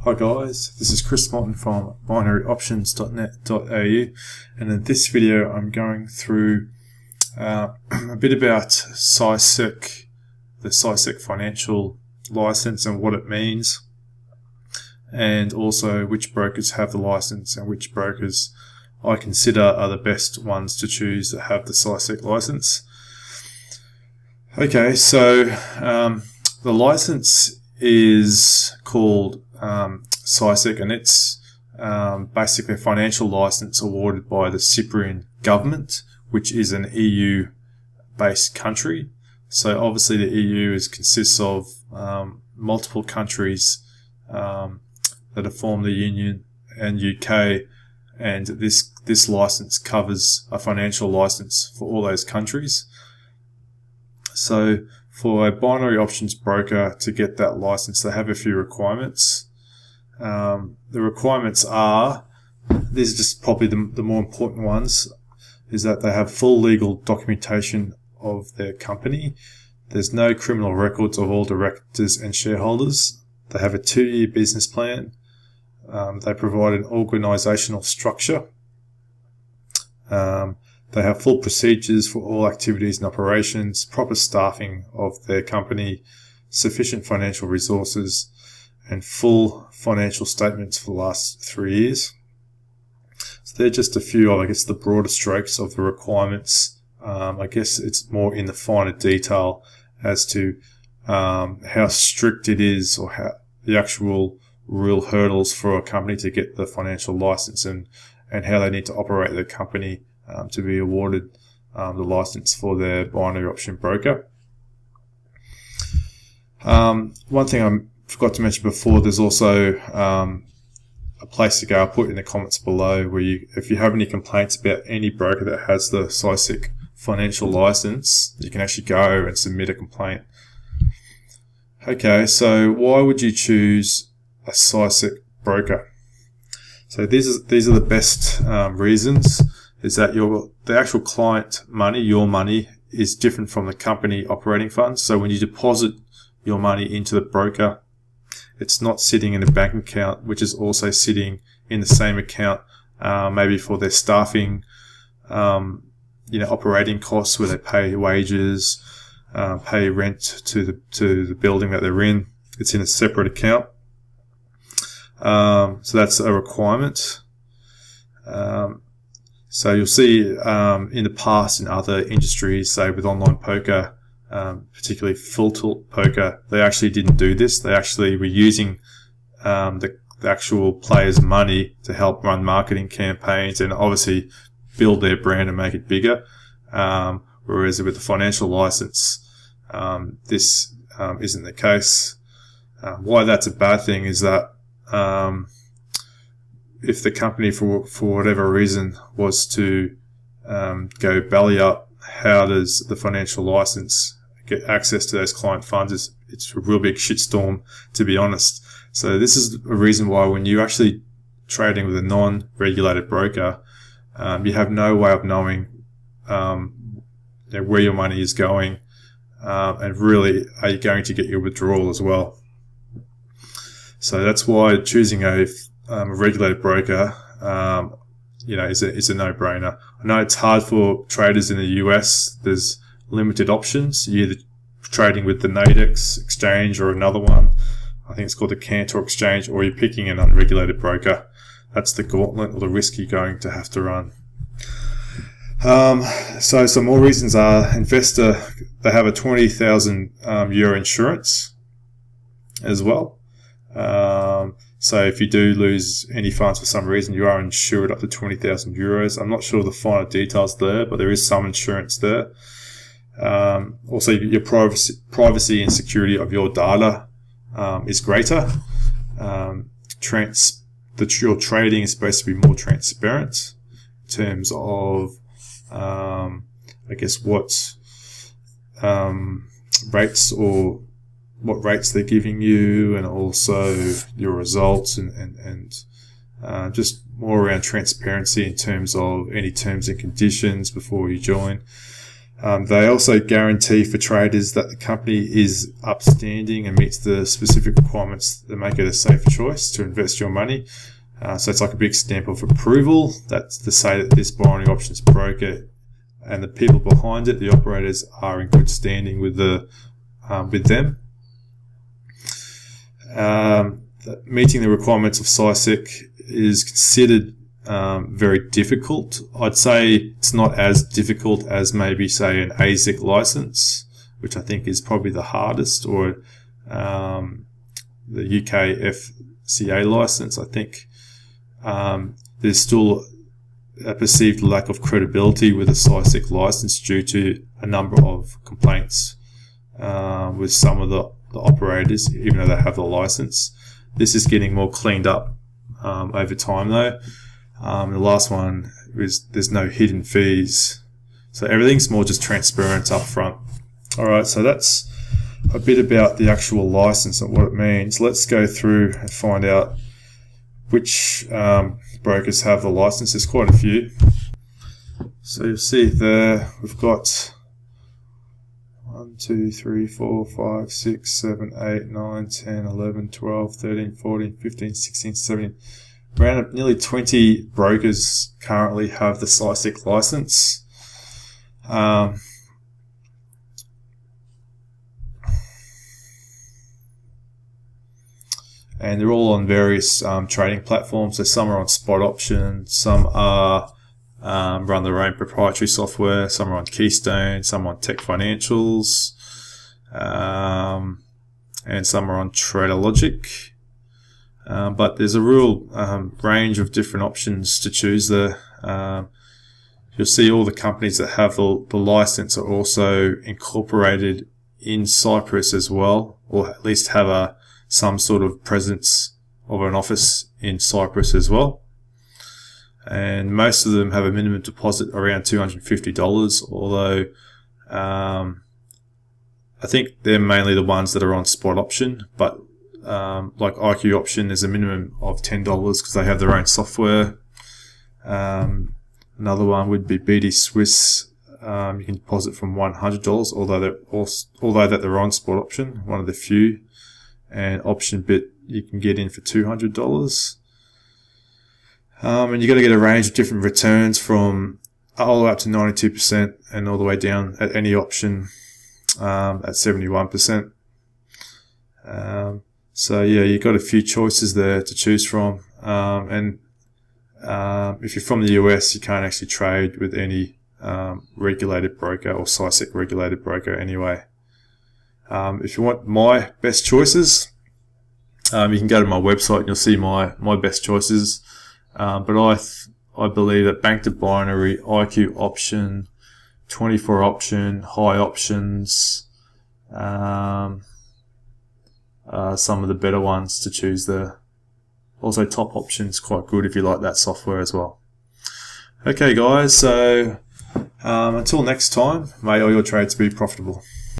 Hi guys, this is Chris Martin from binaryoptions.net.au, and in this video I'm going through a bit about CySEC, the CySEC financial license and what it means, and also which brokers have the license and which brokers I consider are the best ones to choose that have the CySEC license. Okay, so the license is called CySEC, and it's basically a financial license awarded by the Cypriot government, which is an EU-based country. So obviously the EU consists of multiple countries that have formed the Union and UK, and this license covers a financial license for all those countries. So for a binary options broker to get that license, they have a few requirements. The requirements are, these are just probably the more important ones, is that they have full legal documentation of their company. There's no criminal records of all directors and shareholders. They have a 2-year business plan. They provide an organizational structure. They have full procedures for all activities and operations, proper staffing of their company, sufficient financial resources, and full financial statements for the last 3 years. So they're just a few of, the broader strokes of the requirements. I guess it's more in the finer detail as to how strict it is, or how the actual real hurdles for a company to get the financial license, and how they need to operate their company to be awarded the license for their binary option broker. One thing I forgot to mention before, there's also a place to go. I'll put in the comments below where if you have any complaints about any broker that has the CySEC financial license, you can actually go and submit a complaint. Okay, so why would you choose a CySEC broker? So these are the best reasons. Is that the actual client money, your money, is different from the company operating funds. So when you deposit your money into the broker, it's not sitting in a bank account, which is also sitting in the same account, maybe for their staffing, operating costs, where they pay wages, pay rent to the building that they're in. It's in a separate account. So that's a requirement. So you'll see in the past in other industries, say with online poker, particularly full tilt poker, they actually didn't do this. They actually were using the actual players' money to help run marketing campaigns and obviously build their brand and make it bigger. Whereas with the financial license, this isn't the case. Why that's a bad thing is that if the company for whatever reason was to go belly up, how does the financial license get access to those client funds? It's a real big shitstorm, to be honest. So this is a reason why when you're actually trading with a non-regulated broker, you have no way of knowing where your money is going, and really are you going to get your withdrawal as well. So that's why choosing a regulated broker, is a no-brainer. I know it's hard for traders in the US. There's limited options. You're either trading with the Nadex exchange or another one. I think it's called the Cantor exchange, or you're picking an unregulated broker. That's the gauntlet or the risk you're going to have to run. So some more reasons are investor. They have a 20,000 euro insurance as well. So if you do lose any funds for some reason, you are insured up to 20,000 euros. I'm not sure the finer details there, but there is some insurance there. Also, your privacy and security of your data is greater. Your trading is supposed to be more transparent in terms of, what rates or what rates they're giving you, and also your results, and just more around transparency in terms of any terms and conditions before you join. They also guarantee for traders that the company is upstanding and meets the specific requirements that make it a safe choice to invest your money. So it's like a big stamp of approval. That's to say that this binary options broker and the people behind it, the operators, are in good standing with them. Meeting the requirements of CySEC is considered very difficult. I'd say it's not as difficult as maybe, say, an ASIC license, which I think is probably the hardest, or the UK FCA license. I think there's still a perceived lack of credibility with a CySEC license due to a number of complaints with some of the operators, even though they have the license. This is getting more cleaned up over time, though. The last one is there's no hidden fees, so everything's more just transparent up front. Alright, so that's a bit about the actual license and what it means. Let's go through and find out which brokers have the license. There's quite a few. So you'll see there we've got 1, 2, 3, 4, 5, 6, 7, 8, 9, 10, 11, 12, 13, 14, 15, 16, 17. Around nearly 20 brokers currently have the CySEC license. And they're all on various trading platforms. So some are on spot option, some are run their own proprietary software, some are on Keystone, some on Tech Financials, and some are on TraderLogic. But there's a real range of different options to choose there. You'll see all the companies that have the license are also incorporated in Cyprus as well, or at least have some sort of presence of an office in Cyprus as well. And most of them have a minimum deposit around $250, although I think they're mainly the ones that are on spot option, but like IQ option is a minimum of $10 because they have their own software. Another one would be BD Swiss. You can deposit from $100, although they're on spot option, one of the few. And option bit you can get in for $200. And you got to get a range of different returns from all the way up to 92% and all the way down at any option at 71%. So yeah, you've got a few choices there to choose from. And if you're from the US, you can't actually trade with any regulated broker or CySEC regulated broker anyway. If you want my best choices, you can go to my website and you'll see my best choices. But I believe that bank to binary, IQ option, 24 option, high options, some of the better ones to choose there. Also, top options quite good if you like that software as well. Okay, guys. So until next time, may all your trades be profitable.